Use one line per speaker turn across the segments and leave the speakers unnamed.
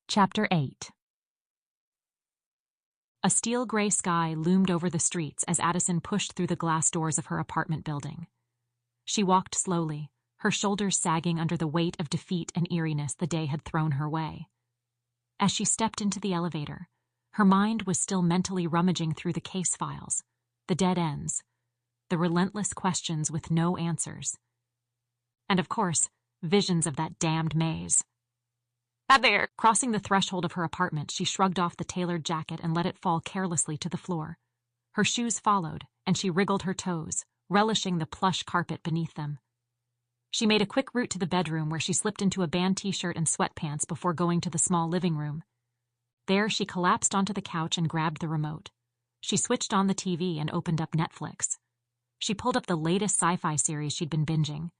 Chapter 8. A steel gray sky loomed over the streets as Addison pushed through the glass doors of her apartment building. She walked slowly, her shoulders sagging under the weight of defeat and eeriness the day had thrown her way. As she stepped into the elevator, her mind was still mentally rummaging through the case files, the dead ends, the relentless questions with no answers. And of course, visions of that damned maze. There! Crossing the threshold of her apartment, she shrugged off the tailored jacket and let it fall carelessly to the floor. Her shoes followed, and she wriggled her toes, relishing the plush carpet beneath them. She made a quick route to the bedroom where she slipped into a band t-shirt and sweatpants before going to the small living room. There, she collapsed onto the couch and grabbed the remote. She switched on the TV and opened up Netflix. She pulled up the latest sci-fi series she'd been binging.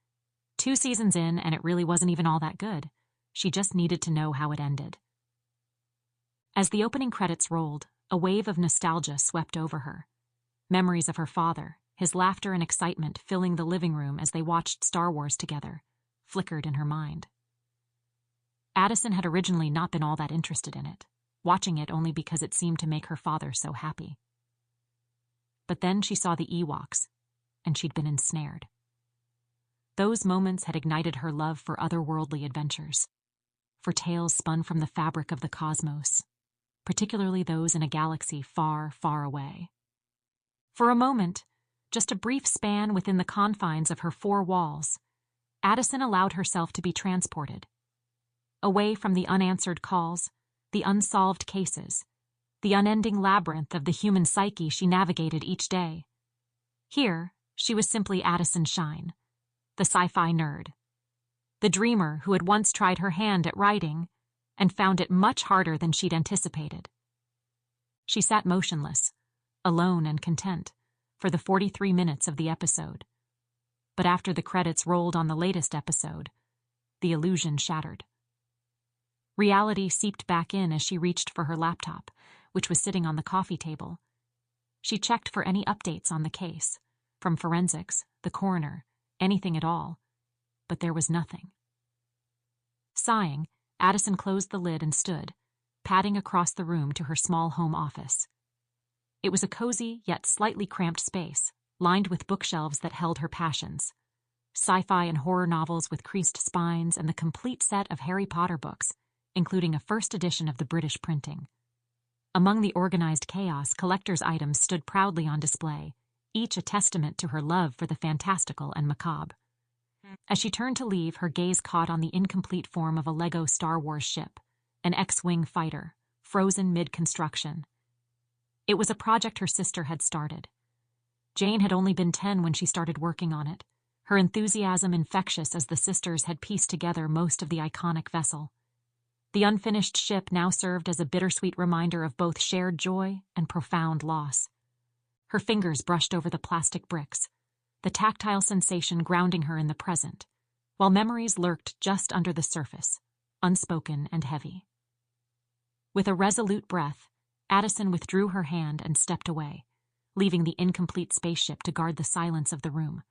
2 seasons in, and it really wasn't even all that good. She just needed to know how it ended. As the opening credits rolled, a wave of nostalgia swept over her. Memories of her father, his laughter and excitement filling the living room as they watched Star Wars together, flickered in her mind. Addison had originally not been all that interested in it, watching it only because it seemed to make her father so happy. But then she saw the Ewoks, and she'd been ensnared. Those moments had ignited her love for otherworldly adventures, for tales spun from the fabric of the cosmos, particularly those in a galaxy far, far away. For a moment, just a brief span within the confines of her 4 walls, Addison allowed herself to be transported. Away from the unanswered calls, the unsolved cases, the unending labyrinth of the human psyche she navigated each day. Here, she was simply Addison Shine, the sci-fi nerd, the dreamer who had once tried her hand at writing and found it much harder than she'd anticipated. She sat motionless, alone and content, for the 43 minutes of the episode. But after the credits rolled on the latest episode, the illusion shattered. Reality seeped back in as she reached for her laptop, which was sitting on the coffee table. She checked for any updates on the case, from forensics, the coroner, anything at all, but there was nothing. Sighing, Addison closed the lid and stood, padding across the room to her small home office. It was a cozy yet slightly cramped space, lined with bookshelves that held her passions. Sci-fi and horror novels with creased spines and the complete set of Harry Potter books, including a first edition of the British printing. Among the organized chaos, collector's items stood proudly on display, each a testament to her love for the fantastical and macabre. As she turned to leave, her gaze caught on the incomplete form of a Lego Star Wars ship, an X-Wing fighter, frozen mid-construction. It was a project her sister had started. Jane had only been 10 when she started working on it, her enthusiasm infectious as the sisters had pieced together most of the iconic vessel. The unfinished ship now served as a bittersweet reminder of both shared joy and profound loss. Her fingers brushed over the plastic bricks, the tactile sensation grounding her in the present, while memories lurked just under the surface, unspoken and heavy. With a resolute breath, Addison withdrew her hand and stepped away, leaving the incomplete spaceship to guard the silence of the room.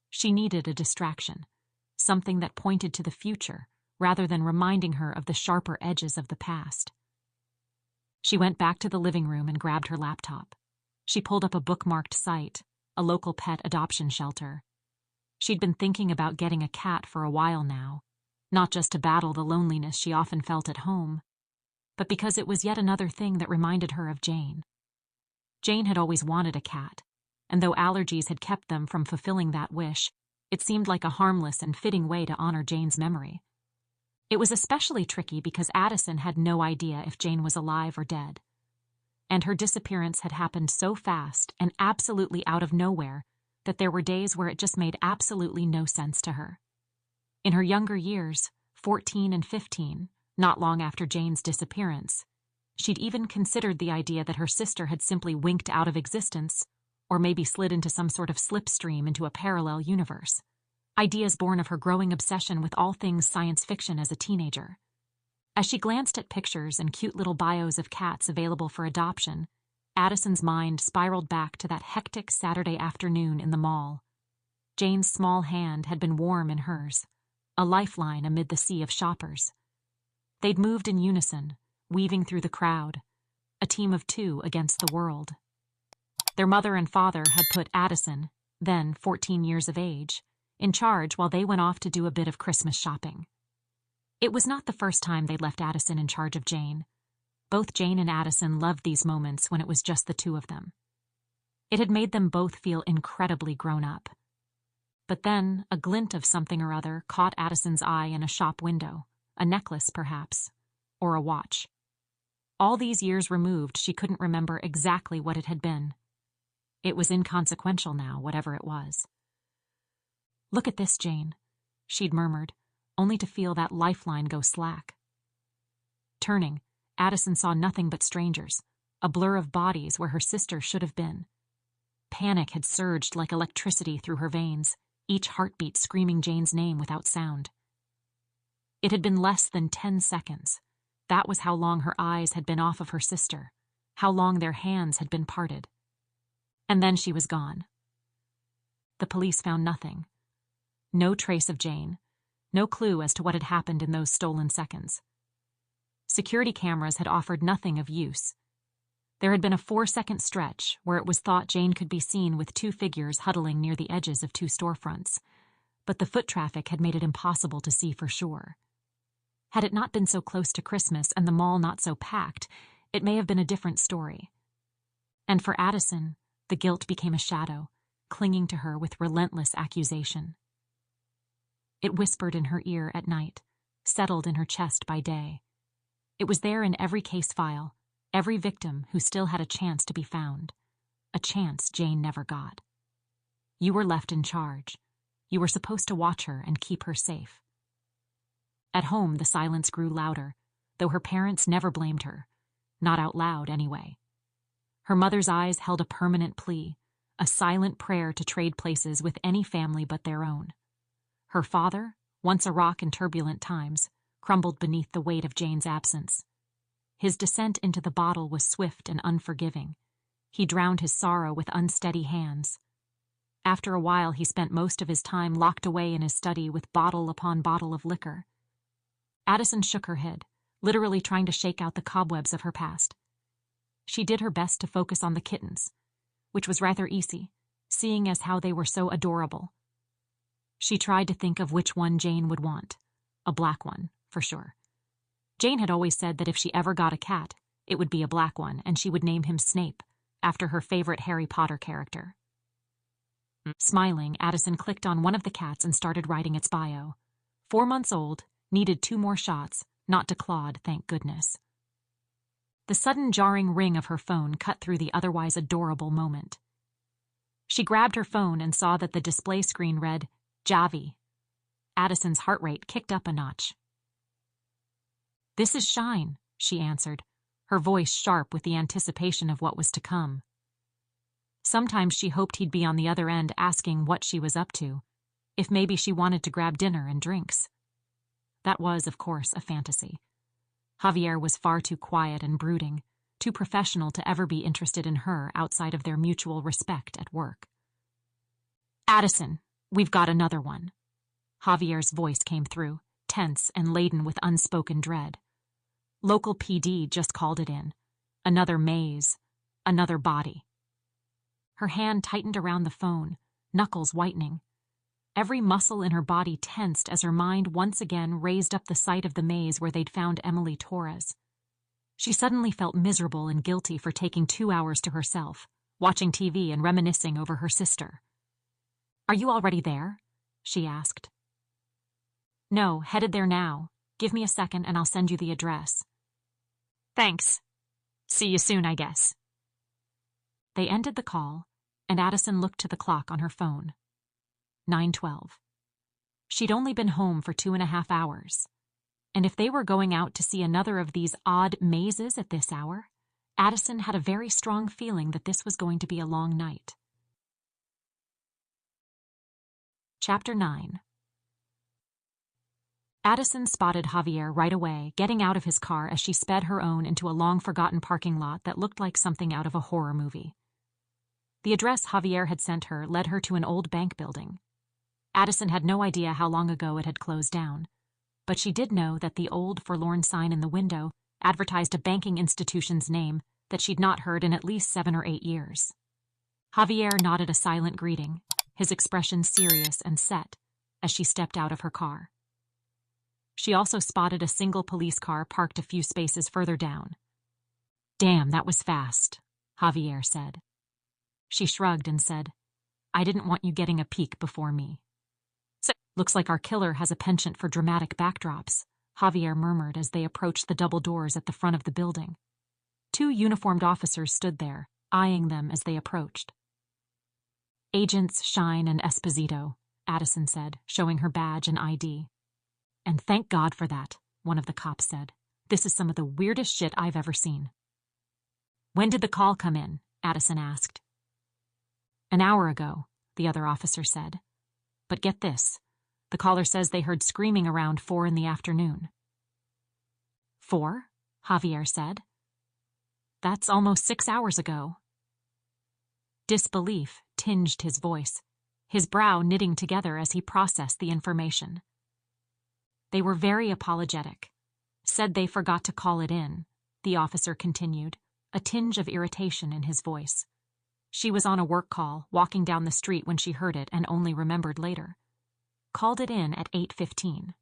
She needed a distraction, something that pointed to the future rather than reminding her of the sharper edges of the past. She went back to the living room and grabbed her laptop. She pulled up a bookmarked site, a local pet adoption shelter. She'd been thinking about getting a cat for a while now, not just to battle the loneliness she often felt at home, but because it was yet another thing that reminded her of Jane. Jane had always wanted a cat, and though allergies had kept them from fulfilling that wish, it seemed like a harmless and fitting way to honor Jane's memory. It was especially tricky because Addison had no idea if Jane was alive or dead. And her disappearance had happened so fast and absolutely out of nowhere that there were days where it just made absolutely no sense to her. In her younger years, 14 and 15, not long after Jane's disappearance, she'd even considered the idea that her sister had simply winked out of existence or maybe slid into some sort of slipstream into a parallel universe. Ideas born of her growing obsession with all things science fiction as a teenager. As she glanced at pictures and cute little bios of cats available for adoption, Addison's mind spiraled back to that hectic Saturday afternoon in the mall. Jane's small hand had been warm in hers, a lifeline amid the sea of shoppers. They'd moved in unison, weaving through the crowd, a team of two against the world. Their mother and father had put Addison, then 14 years of age, in charge while they went off to do a bit of Christmas shopping. It was not the first time they'd left Addison in charge of Jane. Both Jane and Addison loved these moments when it was just the two of them. It had made them both feel incredibly grown up. But then a glint of something or other caught Addison's eye in a shop window, a necklace perhaps, or a watch. All these years removed, she couldn't remember exactly what it had been. It was inconsequential now, whatever it was. "Look at this, Jane," she'd murmured, only to feel that lifeline go slack. Turning, Addison saw nothing but strangers, a blur of bodies where her sister should have been. Panic had surged like electricity through her veins, each heartbeat screaming Jane's name without sound. It had been less than 10 seconds. That was how long her eyes had been off of her sister, how long their hands had been parted. And then she was gone. The police found nothing. No trace of Jane, no clue as to what had happened in those stolen seconds. Security cameras had offered nothing of use. There had been a 4-second stretch where it was thought Jane could be seen with two figures huddling near the edges of two storefronts, but the foot traffic had made it impossible to see for sure. Had it not been so close to Christmas and the mall not so packed, it may have been a different story. And for Addison, the guilt became a shadow, clinging to her with relentless accusation. It whispered in her ear at night, settled in her chest by day. It was there in every case file, every victim who still had a chance to be found, a chance Jane never got. You were left in charge. You were supposed to watch her and keep her safe. At home, the silence grew louder, though her parents never blamed her, not out loud anyway. Her mother's eyes held a permanent plea, a silent prayer to trade places with any family but their own. Her father, once a rock in turbulent times, crumbled beneath the weight of Jane's absence. His descent into the bottle was swift and unforgiving. He drowned his sorrow with unsteady hands. After a while, he spent most of his time locked away in his study with bottle upon bottle of liquor. Addison shook her head, literally trying to shake out the cobwebs of her past. She did her best to focus on the kittens, which was rather easy, seeing as how they were so adorable. She tried to think of which one Jane would want. A black one, for sure. Jane had always said that if she ever got a cat, it would be a black one, and she would name him Snape, after her favorite Harry Potter character. Smiling, Addison clicked on one of the cats and started writing its bio. 4 months old, needed 2 more shots, not declawed, thank goodness. The sudden jarring ring of her phone cut through the otherwise adorable moment. She grabbed her phone and saw that the display screen read, Javi. Addison's heart rate kicked up a notch. "This is Shine," she answered, her voice sharp with the anticipation of what was to come. Sometimes she hoped he'd be on the other end asking what she was up to, if maybe she wanted to grab dinner and drinks. That was, of course, a fantasy. Javier was far too quiet and brooding, too professional to ever be interested in her outside of their mutual respect at work. "Addison, we've got another one." Javier's voice came through, tense and laden with unspoken dread. Local PD just called it in. Another maze. Another body. Her hand tightened around the phone, knuckles whitening. Every muscle in her body tensed as her mind once again raised up the sight of the maze where they'd found Emily Torres. She suddenly felt miserable and guilty for taking 2 hours to herself, watching TV and reminiscing over her sister. "Are you already there?" she asked. "No, headed there now. Give me a second and I'll send you the address." "Thanks. See you soon, I guess." They ended the call, and Addison looked to the clock on her phone. 9:12. She'd only been home for 2.5 hours. And if they were going out to see another of these odd mazes at this hour, Addison had a very strong feeling that this was going to be a long night. Chapter 9. Addison spotted Javier right away, getting out of his car as she sped her own into a long-forgotten parking lot that looked like something out of a horror movie. The address Javier had sent her led her to an old bank building. Addison had no idea how long ago it had closed down, but she did know that the old forlorn sign in the window advertised a banking institution's name that she'd not heard in at least 7 or 8 years. Javier nodded a silent greeting, his expression serious and set, as she stepped out of her car. She also spotted a single police car parked a few spaces further down. "Damn, that was fast," Javier said. She shrugged and said, "I didn't want you getting a peek before me." "So, looks like our killer has a penchant for dramatic backdrops," Javier murmured as they approached the double doors at the front of the building. 2 uniformed officers stood there, eyeing them as they approached. "Agents Shine and Esposito," Addison said, showing her badge and ID. "And thank God for that," one of the cops said. "This is some of the weirdest shit I've ever seen." "When did the call come in?" Addison asked. "An hour ago," the other officer said. "But get this, the caller says they heard screaming around 4 in the afternoon. 4? Javier said. "That's almost 6 hours ago." Disbelief tinged his voice, his brow knitting together as he processed the information. "They were very apologetic. Said they forgot to call it in," the officer continued, a tinge of irritation in his voice. "She was on a work call, walking down the street when she heard it and only remembered later. Called it in at 8:15.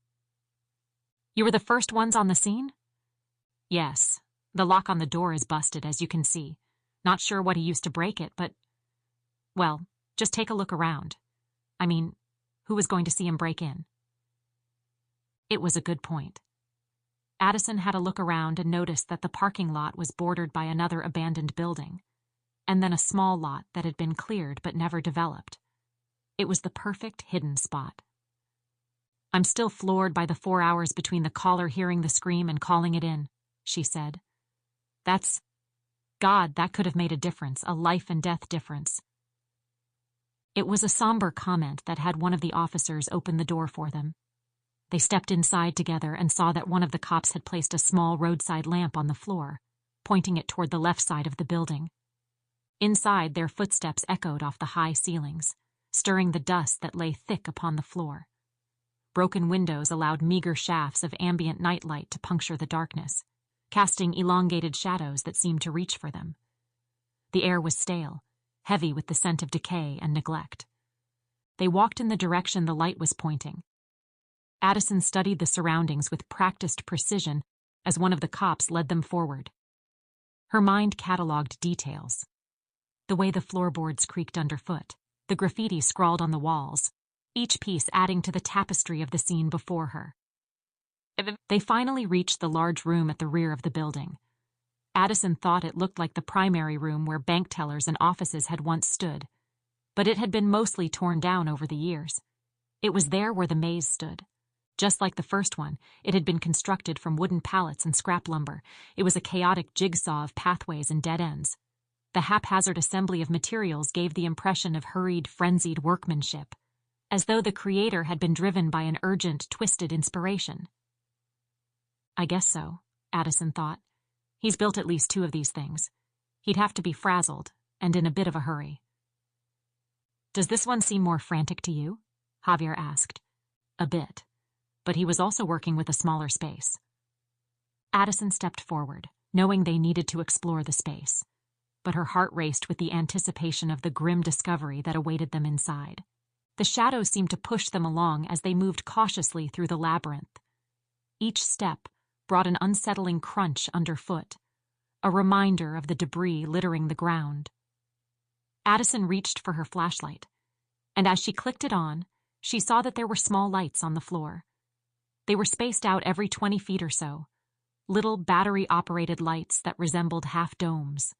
"You were the first ones on the scene?" "Yes. The lock on the door is busted, as you can see. Not sure what he used to break it, but... Well, just take a look around. I mean, who was going to see him break in?" It was a good point. Addison had a look around and noticed that the parking lot was bordered by another abandoned building, and then a small lot that had been cleared but never developed. It was the perfect hidden spot. "I'm still floored by the 4 hours between the caller hearing the scream and calling it in," she said. God, that could have made a difference, a life and death difference." It was a somber comment that had one of the officers open the door for them. They stepped inside together and saw that one of the cops had placed a small roadside lamp on the floor, pointing it toward the left side of the building. Inside, their footsteps echoed off the high ceilings, stirring the dust that lay thick upon the floor. Broken windows allowed meager shafts of ambient nightlight to puncture the darkness, casting elongated shadows that seemed to reach for them. The air was stale, heavy with the scent of decay and neglect. They walked in the direction the light was pointing. Addison studied the surroundings with practiced precision as one of the cops led them forward. Her mind cataloged details. The way the floorboards creaked underfoot, the graffiti scrawled on the walls, each piece adding to the tapestry of the scene before her. They finally reached the large room at the rear of the building. Addison thought it looked like the primary room where bank tellers and offices had once stood, but it had been mostly torn down over the years. It was there where the maze stood. Just like the first one, it had been constructed from wooden pallets and scrap lumber. It was a chaotic jigsaw of pathways and dead ends. The haphazard assembly of materials gave the impression of hurried, frenzied workmanship, as though the creator had been driven by an urgent, twisted inspiration. "I guess so," Addison thought. "He's built at least 2 of these things. He'd have to be frazzled, and in a bit of a hurry." "Does this one seem more frantic to you?" Javier asked. "A bit. But he was also working with a smaller space." Addison stepped forward, knowing they needed to explore the space, but her heart raced with the anticipation of the grim discovery that awaited them inside. The shadows seemed to push them along as they moved cautiously through the labyrinth. Each step brought an unsettling crunch underfoot, a reminder of the debris littering the ground. Addison reached for her flashlight, and as she clicked it on, she saw that there were small lights on the floor. They were spaced out every 20 feet or so, little battery-operated lights that resembled half-domes.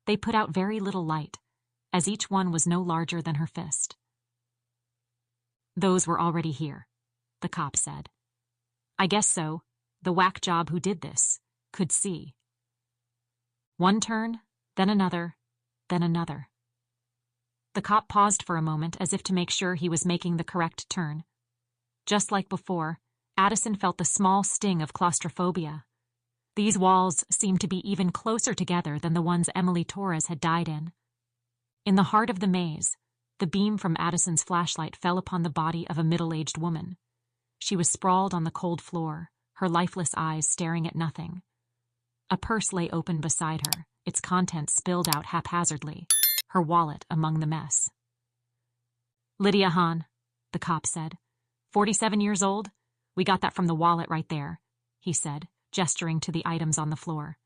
They put out very little light, as each one was no larger than her fist. "Those were already here," the cop said. "I guess so. The whack job who did this could see." One turn, then another, then another. The cop paused for a moment as if to make sure he was making the correct turn. Just like before, Addison felt the small sting of claustrophobia. These walls seemed to be even closer together than the ones Emily Torres had died in. In the heart of the maze, the beam from Addison's flashlight fell upon the body of a middle-aged woman. She was sprawled on the cold floor, her lifeless eyes staring at nothing. A purse lay open beside her, its contents spilled out haphazardly, her wallet among the mess. "Lydia Hahn," the cop said. 47 years old? We got that from the wallet right there," he said, gesturing to the items on the floor.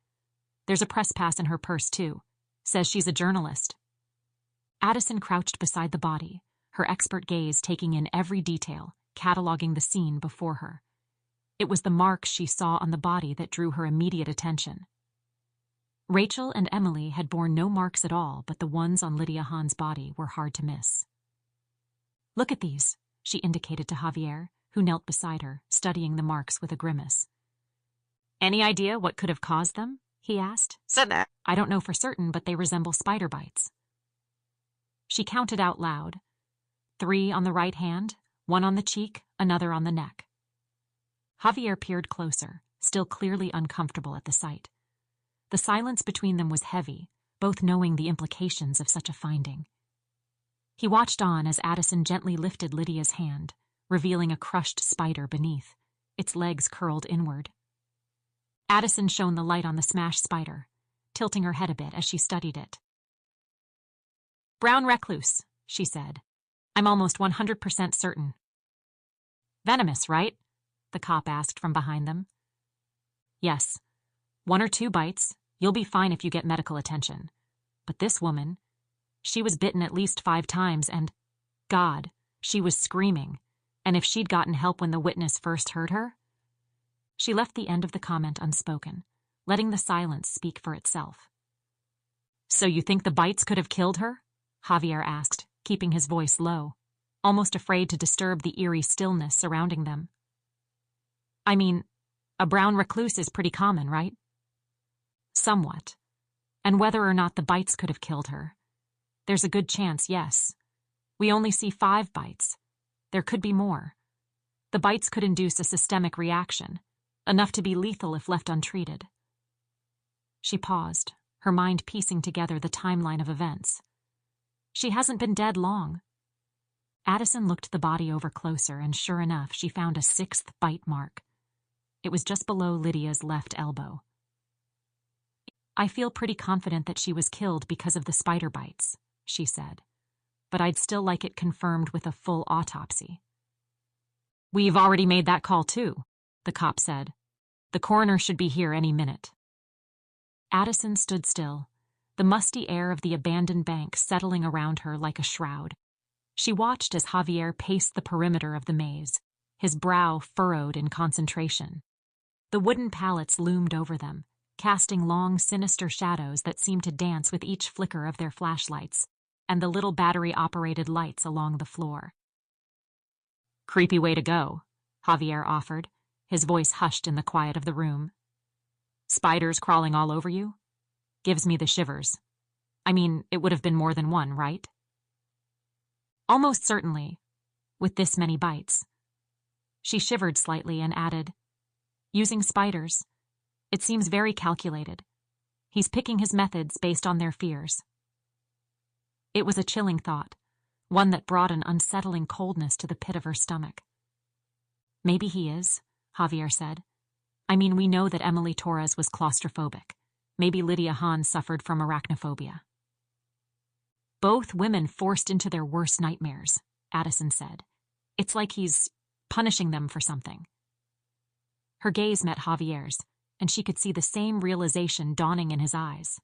"There's a press pass in her purse, too. Says she's a journalist." Addison crouched beside the body, her expert gaze taking in every detail, cataloging the scene before her. It was the marks she saw on the body that drew her immediate attention. Rachel and Emily had borne no marks at all, but the ones on Lydia Hahn's body were hard to miss. "Look at these," she indicated to Javier, who knelt beside her, studying the marks with a grimace. "Any idea what could have caused them?" he asked. "I don't know for certain, but they resemble spider bites." She counted out loud. 3 on the right hand, 1 on the cheek, another on the neck. Javier peered closer, still clearly uncomfortable at the sight. The silence between them was heavy, both knowing the implications of such a finding. He watched on as Addison gently lifted Lydia's hand, revealing a crushed spider beneath, its legs curled inward. Addison shone the light on the smashed spider, tilting her head a bit as she studied it. "Brown recluse," she said. "I'm almost 100% certain." "Venomous, right?" the cop asked from behind them. "Yes. 1 or 2 bites. You'll be fine if you get medical attention. But this woman, she was bitten at least 5 times and, God, she was screaming. And if she'd gotten help when the witness first heard her?" She left the end of the comment unspoken, letting the silence speak for itself. "So you think the bites could have killed her?" Javier asked, keeping his voice low, almost afraid to disturb the eerie stillness surrounding them. "I mean, a brown recluse is pretty common, right?" "Somewhat. And whether or not the bites could have killed her, there's a good chance, yes. We only see 5 bites. There could be more. The bites could induce a systemic reaction, enough to be lethal if left untreated." She paused, her mind piecing together the timeline of events. She hasn't been dead long. Addison looked the body over closer, and sure enough, she found a 6th bite mark. It was just below Lydia's left elbow. "I feel pretty confident that she was killed because of the spider bites," she said, "but I'd still like it confirmed with a full autopsy." "We've already made that call too," the cop said. "The coroner should be here any minute." Addison stood still, the musty air of the abandoned bank settling around her like a shroud. She watched as Javier paced the perimeter of the maze, his brow furrowed in concentration. The wooden pallets loomed over them, casting long, sinister shadows that seemed to dance with each flicker of their flashlights and the little battery-operated lights along the floor. "Creepy way to go," Javier offered, his voice hushed in the quiet of the room. "Spiders crawling all over you? Gives me the shivers. I mean, it would have been more than one, right?" "Almost certainly, with this many bites." She shivered slightly and added, "Using spiders. It seems very calculated. He's picking his methods based on their fears." It was a chilling thought, one that brought an unsettling coldness to the pit of her stomach. "Maybe he is," Javier said. "I mean, we know that Emily Torres was claustrophobic. Maybe Lydia Hahn suffered from arachnophobia." "Both women forced into their worst nightmares," Addison said. "It's like he's punishing them for something." Her gaze met Javier's, and she could see the same realization dawning in his eyes.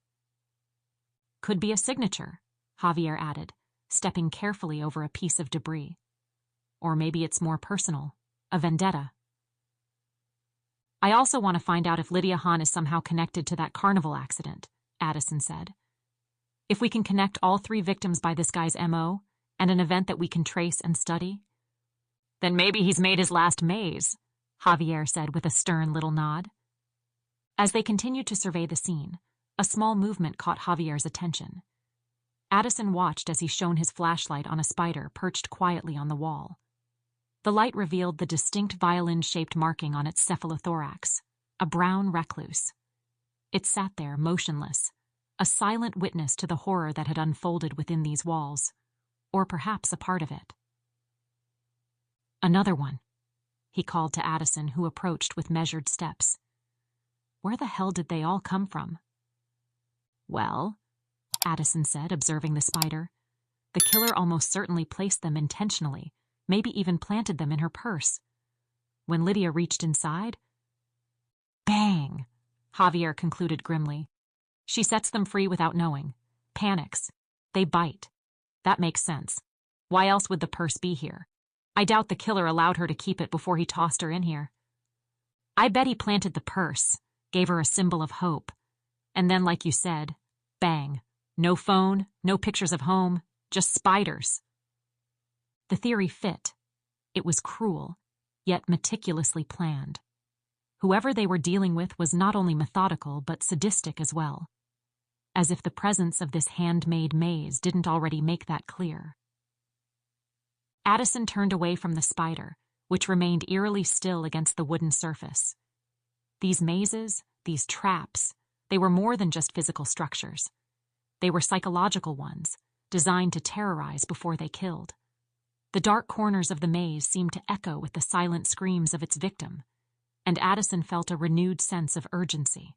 "Could be a signature," Javier added, stepping carefully over a piece of debris. "Or maybe it's more personal, a vendetta." "I also want to find out if Lydia Hahn is somehow connected to that carnival accident," Addison said. "If we can connect all 3 victims by this guy's MO, and an event that we can trace and study." "Then maybe he's made his last maze," Javier said with a stern little nod. As they continued to survey the scene, a small movement caught Javier's attention. Addison watched as he shone his flashlight on a spider perched quietly on the wall. The light revealed the distinct violin-shaped marking on its cephalothorax, a brown recluse. It sat there, motionless, a silent witness to the horror that had unfolded within these walls, or perhaps a part of it. "Another one," he called to Addison, who approached with measured steps. Where the hell did they all come from? Well, Addison said, observing the spider, the killer almost certainly placed them intentionally, maybe even planted them in her purse. When Lydia reached inside, bang, Javier concluded grimly. She sets them free without knowing. Panics. They bite. That makes sense. Why else would the purse be here? I doubt the killer allowed her to keep it before he tossed her in here. I bet he planted the purse, gave her a symbol of hope. And then, like you said, bang. No phone, no pictures of home, just spiders. The theory fit. It was cruel, yet meticulously planned. Whoever they were dealing with was not only methodical, but sadistic as well. As if the presence of this handmade maze didn't already make that clear. Addison turned away from the spider, which remained eerily still against the wooden surface. These mazes, these traps, they were more than just physical structures. They were psychological ones, designed to terrorize before they killed. The dark corners of the maze seemed to echo with the silent screams of its victim, and Addison felt a renewed sense of urgency.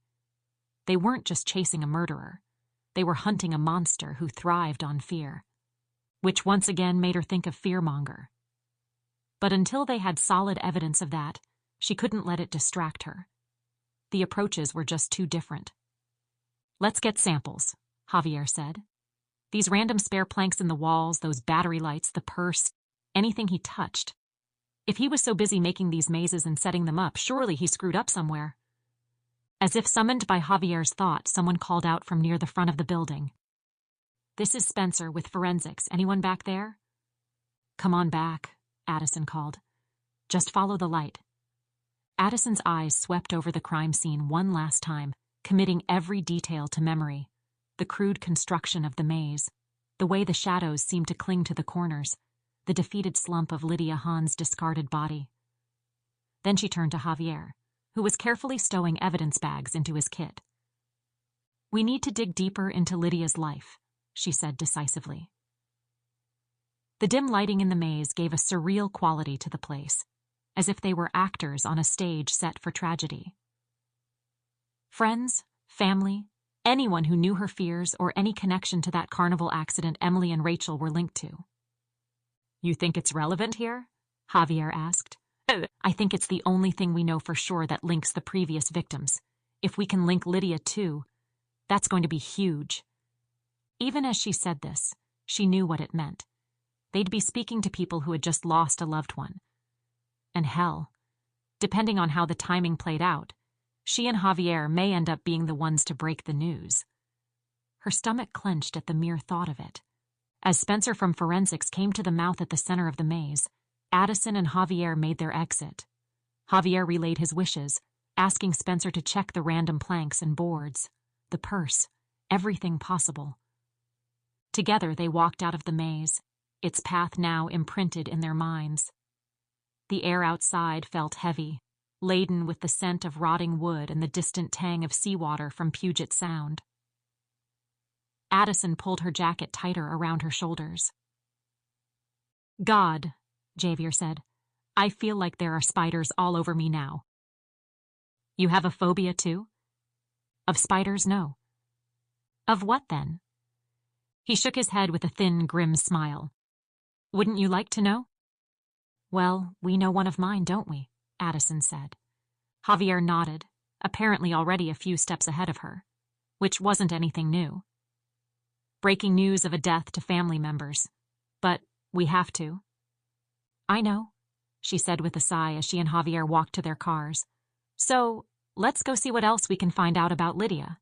They weren't just chasing a murderer. They were hunting a monster who thrived on fear, which once again made her think of Fearmonger. But until they had solid evidence of that, she couldn't let it distract her. The approaches were just too different. Let's get samples, Javier said. These random spare planks in the walls, those battery lights, the purse, anything he touched. If he was so busy making these mazes and setting them up, surely he screwed up somewhere. As if summoned by Javier's thought, someone called out from near the front of the building. This is Spencer with forensics. Anyone back there? Come on back, Addison called. Just follow the light. Addison's eyes swept over the crime scene one last time, committing every detail to memory. The crude construction of the maze, the way the shadows seemed to cling to the corners, the defeated slump of Lydia Hahn's discarded body. Then she turned to Javier, who was carefully stowing evidence bags into his kit. We need to dig deeper into Lydia's life, she said decisively. The dim lighting in the maze gave a surreal quality to the place, as if they were actors on a stage set for tragedy. Friends, family, anyone who knew her fears or any connection to that carnival accident Emily and Rachel were linked to. You think it's relevant here? Javier asked. I think it's the only thing we know for sure that links the previous victims. If we can link Lydia too, that's going to be huge. Even as she said this, she knew what it meant. They'd be speaking to people who had just lost a loved one. And hell, depending on how the timing played out, she and Javier may end up being the ones to break the news. Her stomach clenched at the mere thought of it. As Spencer from forensics came to the mouth at the center of the maze, Addison and Javier made their exit. Javier relayed his wishes, asking Spencer to check the random planks and boards, the purse, everything possible. Together they walked out of the maze, its path now imprinted in their minds. The air outside felt heavy, laden with the scent of rotting wood and the distant tang of seawater from Puget Sound. Addison pulled her jacket tighter around her shoulders. God, Javier said, I feel like there are spiders all over me now. You have a phobia too? Of spiders, no. Of what then? He shook his head with a thin, grim smile. Wouldn't you like to know? Well, we know one of mine, don't we? Addison said. Javier nodded, apparently already a few steps ahead of her, which wasn't anything new. Breaking news of a death to family members. But we have to. I know, she said with a sigh as she and Javier walked to their cars. So, let's go see what else we can find out about Lydia.